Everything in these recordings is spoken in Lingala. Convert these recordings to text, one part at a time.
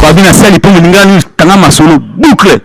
babina sali pour ngani tanga masolo boucle.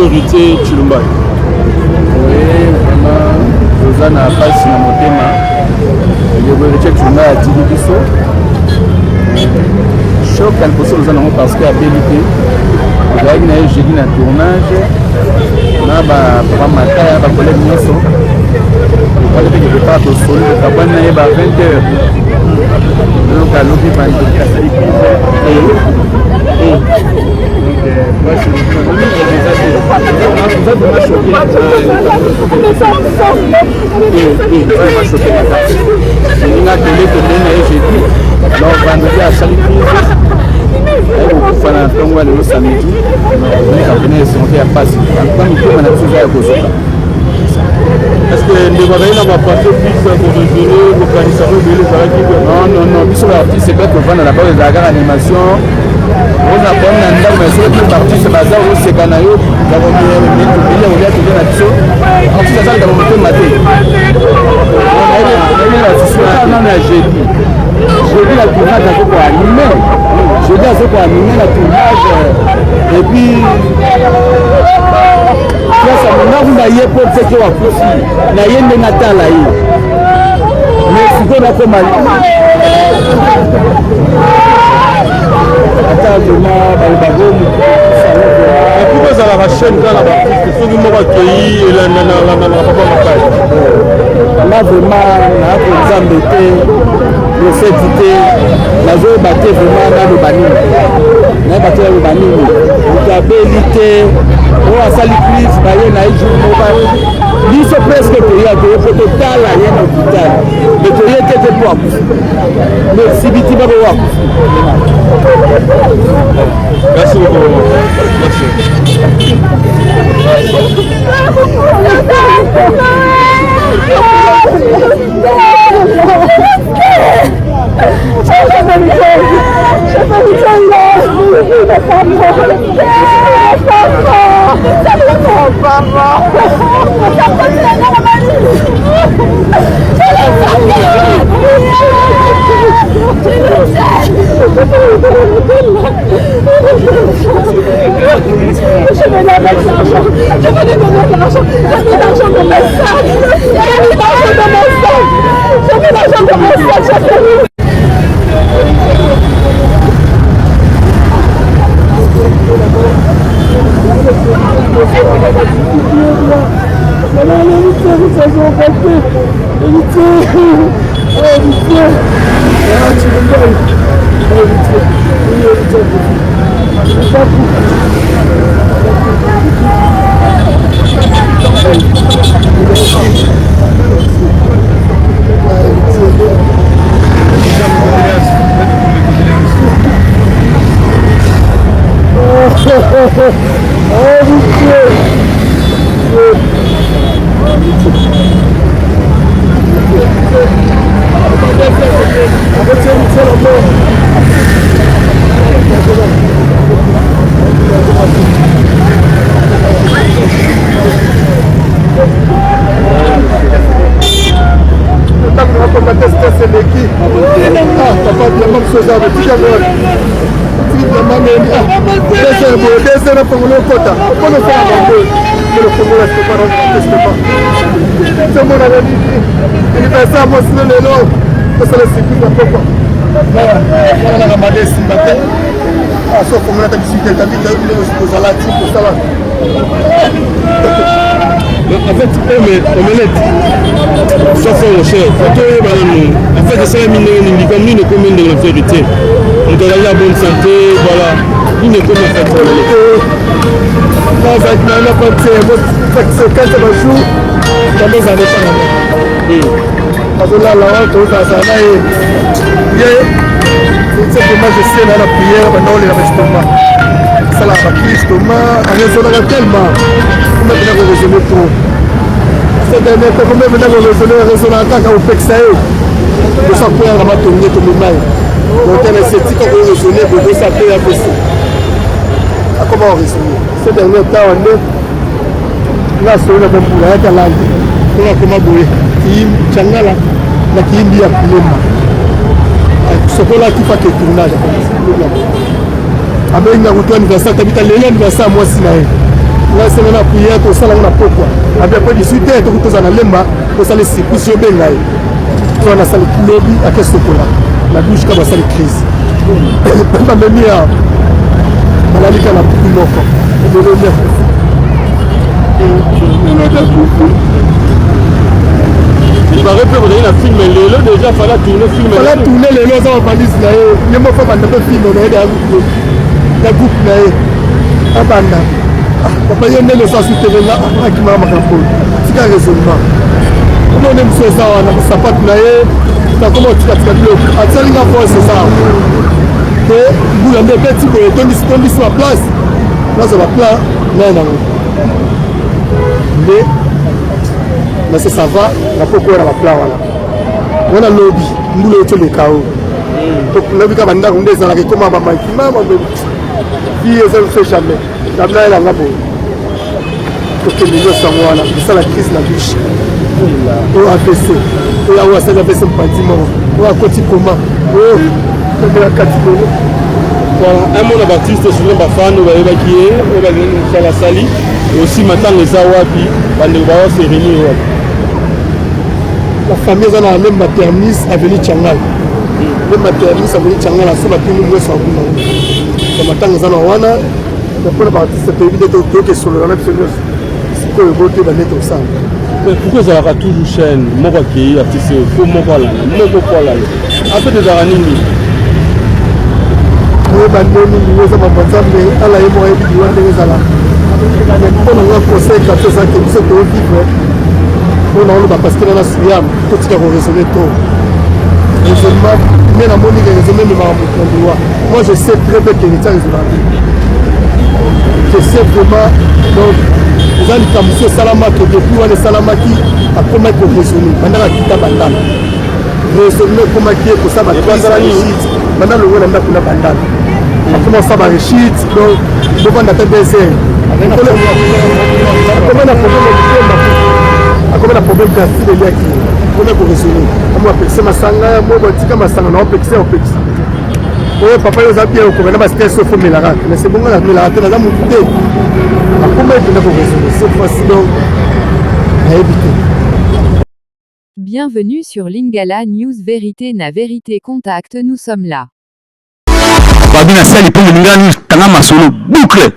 Héritier Chilumba. Oui, vraiment, Rosanna a passé dans mon thème. Le héritier Chilumba a dit Bisso. Choc, elle possède Rosanna parce qu'elle a bébé. J'ai dit un tournage. Là, papa Mataya, ma collègue Nyoso. Je ne peux pas te sauver. Le cabane est à 20h. Donc, à l'eau, il va être cassé. Moi, je suis est-ce que les voisins n'ont pas fait plus pour résumer vos traditions? Non, puisque l'artiste est bête, on va là-bas de la gare animation. On a pas un endroit mais c'est plus parti ce bazar où c'est Ganayo, nous avons mis un peu de billet, on vient de dire la biso. En tout cas, ça va monter maté. Non, jeudi. Jeudi, la tournage a fait pour animer. Jeudi, a fait pour animer la tournage. Et puis, ça on a eu pour ce qui est possible. On a eu un Natal là. Mais si on a comme pourquoi ça la chaîne quand la artiste faut que moi accueilli et la papa là vraiment na ko zambete le fétité la zo baté vraiment na le banini na baté le banini ukabelité o asali prise ba ye na jour ba biso presque que ya que pour total la ye na hôpital mais que ye était pour mais si biti ba wa merci beaucoup merci Papa, En fait, omelette, ça fait mon cher. En fait, c'est la mine, comme nous, combien de la vérité. On doit aller à bonne santé, voilà. Il ne peut pas faire pour l'omelette. Non, ça n'a pas de c'est quand ça va jouer, ça va aller par la main. Parce que là, ça va c'est que moi je sais dans la prière, maintenant on est avec Thomas. Ça l'a pris Thomas, on raisonnera tellement. Comment on va raisonner trop. C'est dernier temps, comment on va raisonner en tant qu'au de sa prière, on va tourner tout le monde. Donc on est sceptique, on va raisonner, on va s'appeler à possible. Comment on raisonne? Ces derniers temps, on est là, sur le même boulot, avec la langue. On a comment bouler. Qui est Tchangala, là qui est bien plus ce qu'on a qui fait que tournage avec une route anniversaire t'habites à l'anniversaire moi si là c'est la prière tout ça là on a pourquoi avec après 18 heures tout ça na lemba tout ça les circuits bien là on a ça le lobby à qu'est-ce que là la douche comme ça les crise pas même ya on a dit qu'on a beaucoup de morts de l'honneur il va répéter la film Lélo déjà fallait tourner film fallait tourner Lélo dans valise là il me faut pas de film on est la groupe là abanda papa y a le sens de là qui m'a marqué c'est un raisonnement on aime ça on a ça pas là ça comment tu as le atteindre la force c'est ça et vous la petit pour donner sur la place là ça va plat non mais ça va la pourquoi la plat voilà on a lobby nous tous les chaos donc lobby ka banda kunde ça la comment ba makima ba vie ça ne fait jamais la bla la ngabo donc les gens sont voilà ça la crise la biche on a fait ça et on a ça fait ce bâtiment on a côté comment oh comme la catégorie voilà un monde baptiste sur les bafano ba évacuer on va venir faire la sali aussi maintenant les awapi bande ba se réunir la famille est dans la même maternité avenue Tchangal. Le maternité avenue Tchangal, c'est la plus nombreuse en Bouna. La maternité est dans la Wana, pour la partie c'est évident que sur le même seigneur, c'est que le vote va mettre au centre. Pourquoi ça va toujours chaîne, moi qui artiste, faut moi voilà, après des aranini. Oui, bandoni, nous sommes en bonne mais à la émo et du Wanda Zala. On a un conseil qui a fait ça que nous sommes vivre. On a parce que dans la Syrie, tout ce qui a raisonné trop. Raisonnement, mais la monnaie est raisonnée, mais moi je sais très bien qu'il est raisonnable. Je sais vraiment, donc, vous allez comme M. Salama, que depuis on est Salama qui a comment il faut raisonner. Maintenant, il a bandane. Raisonner comment il est pour ça, maintenant le rôle est là pour la bandane. Comment ça va réussir, donc, devant la tête des airs. Comment on a comme la problème de la vie comment pour résoudre moi c'est ma sanga moi tika masanga na opexer oyo papa yo oza bien okomena bastress ofo melaka mais c'est bongo namelaka te naza motu te akoma ekenda koresole cette fois-ci donc nayebi te. Bienvenue sur Lingala News Vérité na Vérité Contact, nous sommes là. Babi na sali pour Lingala News tanga masolo boucle.